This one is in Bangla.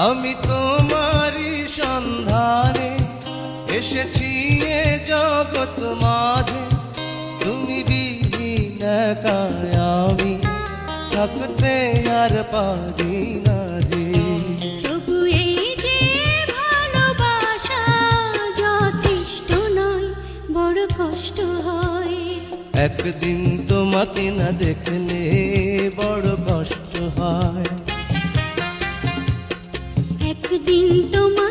আমি তোমারই সন্ধানে এসেছি এ জগৎ মাঝে, তুমি বিহীন একাই আমি থাকতে আর পারি না যে। তবু এই যে ভালোবাসা যথেষ্ট নয়, বড় কষ্ট হয়। একদিন তোমাকে না দেখলে বড় কষ্ট হয়। একদিন তোমার